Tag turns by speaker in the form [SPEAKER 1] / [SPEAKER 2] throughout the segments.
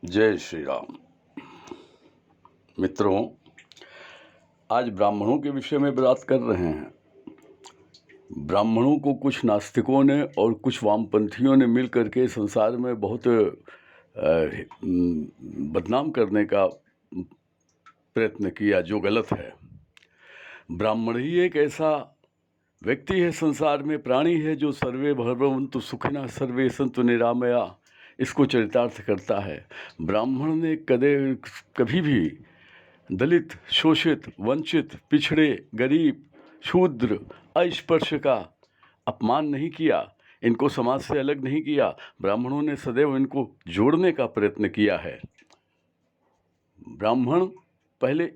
[SPEAKER 1] जय श्री राम। मित्रों, आज ब्राह्मणों के विषय में बात कर रहे हैं। ब्राह्मणों को कुछ नास्तिकों ने और कुछ वामपंथियों ने मिल करके संसार में बहुत बदनाम करने का प्रयत्न किया, जो गलत है। ब्राह्मण ही एक ऐसा व्यक्ति है, संसार में प्राणी है, जो सर्वे भवन्तु सुखिनः सर्वे सन्तु निरामया इसको चरितार्थ करता है। ब्राह्मण ने कभी भी दलित, शोषित, वंचित, पिछड़े, गरीब, शूद्र, अस्पृश्य का अपमान नहीं किया, इनको समाज से अलग नहीं किया। ब्राह्मणों ने सदैव इनको जोड़ने का प्रयत्न किया है। ब्राह्मण पहले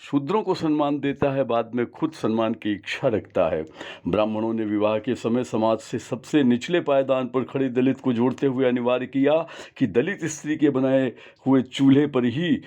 [SPEAKER 1] शूद्रों को सम्मान देता है, बाद में खुद सम्मान की इच्छा रखता है। ब्राह्मणों ने विवाह के समय समाज से सबसे निचले पायदान पर खड़े दलित को जोड़ते हुए अनिवार्य किया कि दलित स्त्री के बनाए हुए चूल्हे पर ही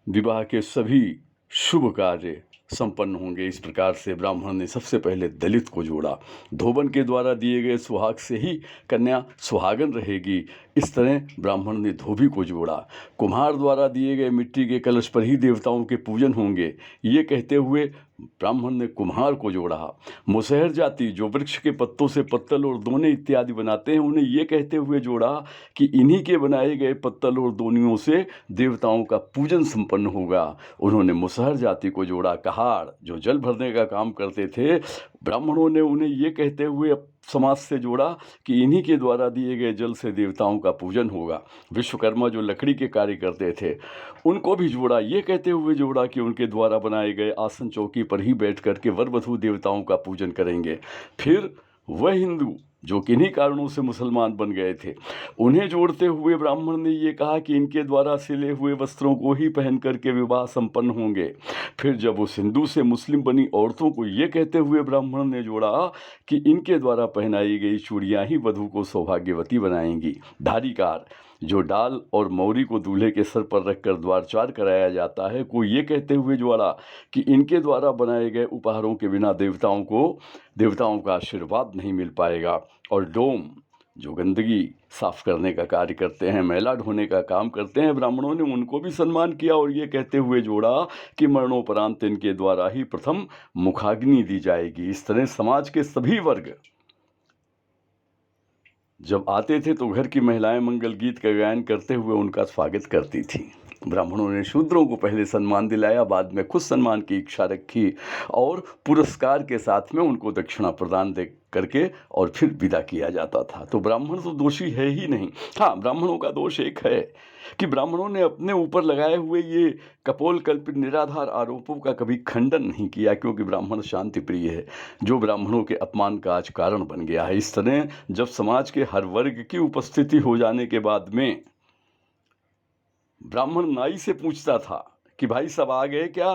[SPEAKER 1] विवाह के सभी शुभ कार्य संपन्न होंगे। इस प्रकार से ब्राह्मण ने सबसे पहले दलित को जोड़ा। धोबन के द्वारा दिए गए सुहाग से ही कन्या सुहागन रहेगी, इस तरह ब्राह्मण ने धोबी को जोड़ा। कुम्हार द्वारा दिए गए मिट्टी के कलश पर ही देवताओं के पूजन होंगे, ये कहते हुए ब्राह्मण ने कुम्हार को जोड़ा। मुसहर जाति जो वृक्ष के पत्तों से पत्तल और दोने इत्यादि बनाते हैं, उन्हें ये कहते हुए जोड़ा कि इन्हीं के बनाए गए पत्तल और दोनियों से देवताओं का पूजन संपन्न होगा। उन्होंने मुसहर जाति को जोड़ा। कहाड़ जो जल भरने का काम करते थे, ब्राह्मणों ने उन्हें ये कहते हुए समाज से जोड़ा कि इन्हीं के द्वारा दिए गए जल से देवताओं का पूजन होगा। विश्वकर्मा जो लकड़ी के कार्य करते थे, उनको भी जोड़ा, ये कहते हुए जोड़ा कि उनके द्वारा बनाए गए आसन चौकी पर ही बैठ कर के वर वधू देवताओं का पूजन करेंगे। फिर वह हिंदू जो किन्हीं कारणों से मुसलमान बन गए थे, उन्हें जोड़ते हुए ब्राह्मण ने ये कहा कि इनके द्वारा सिले हुए वस्त्रों को ही पहन करके विवाह संपन्न होंगे। फिर जब वो हिंदू से मुस्लिम बनी औरतों को ये कहते हुए ब्राह्मण ने जोड़ा कि इनके द्वारा पहनाई गई चूड़ियाँ ही वधू को सौभाग्यवती बनाएंगी। धारीकार जो डाल और मौरी को दूल्हे के सर पर रखकर द्वारचार कराया जाता है, को ये कहते हुए जोड़ा कि इनके द्वारा बनाए गए उपहारों के बिना देवताओं का आशीर्वाद नहीं मिल पाएगा। और डोम जो गंदगी साफ करने का कार्य करते हैं, मैला ढोने का काम करते हैं, ब्राह्मणों ने उनको भी सम्मान किया और ये कहते हुए जोड़ा कि मरणोपरांत इनके द्वारा ही प्रथम मुखाग्नि दी जाएगी। इस तरह समाज के सभी वर्ग जब आते थे तो घर की महिलाएं मंगल गीत का गायन करते हुए उनका स्वागत करती थीं। ब्राह्मणों ने शूद्रों को पहले सम्मान दिलाया, बाद में खुद सम्मान की इच्छा रखी और पुरस्कार के साथ में उनको दक्षिणा प्रदान दे करके और फिर विदा किया जाता था। तो ब्राह्मण तो दोषी है ही नहीं। हाँ, ब्राह्मणों का दोष एक है कि ब्राह्मणों ने अपने ऊपर लगाए हुए ये कपोल कल्पित निराधार आरोपों का कभी खंडन नहीं किया, क्योंकि ब्राह्मण शांति प्रिय है, जो ब्राह्मणों के अपमान का आज कारण बन गया है। इस तरह जब समाज के हर वर्ग की उपस्थिति हो जाने के बाद में ब्राह्मण नाई से पूछता था कि भाई सब आ गए क्या,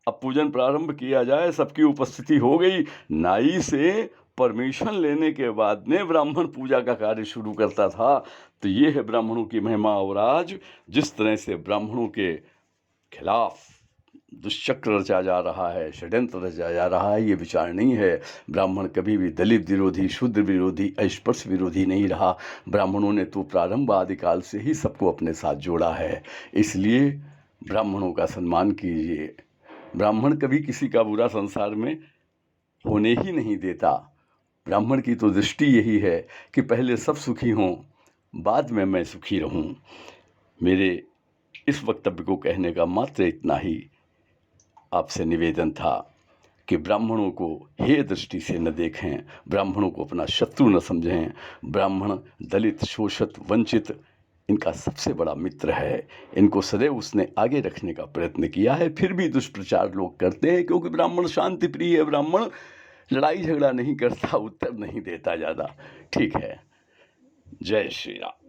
[SPEAKER 1] अब पूजन प्रारंभ किया जाए, सबकी उपस्थिति हो गई। नाई से परमिशन लेने के बाद में ब्राह्मण पूजा का कार्य शुरू करता था। तो ये है ब्राह्मणों की महिमा। और आज जिस तरह से ब्राह्मणों के खिलाफ दुष्चक्र रचा जा रहा है, षड्यंत्र रचा जा रहा है, ये विचार नहीं है। ब्राह्मण कभी भी दलित विरोधी, शूद्र विरोधी, अस्पृश्य विरोधी नहीं रहा। ब्राह्मणों ने तो प्रारंभ आदिकाल से ही सबको अपने साथ जोड़ा है। इसलिए ब्राह्मणों का सम्मान कीजिए। ब्राह्मण कभी किसी का बुरा संसार में होने ही नहीं देता। ब्राह्मण की तो दृष्टि यही है कि पहले सब सुखी हों, बाद में मैं सुखी रहूं। मेरे इस वक्तव्य को कहने का मात्र इतना ही आपसे निवेदन था कि ब्राह्मणों को हेय दृष्टि से न देखें, ब्राह्मणों को अपना शत्रु न समझें। ब्राह्मण दलित, शोषित, वंचित इनका सबसे बड़ा मित्र है। इनको सदैव उसने आगे रखने का प्रयत्न किया है। फिर भी दुष्प्रचार लोग करते हैं, क्योंकि ब्राह्मण शांति प्रिय है। ब्राह्मण लड़ाई झगड़ा नहीं करता, उत्तर नहीं देता ज़्यादा। ठीक है। जय श्री राम।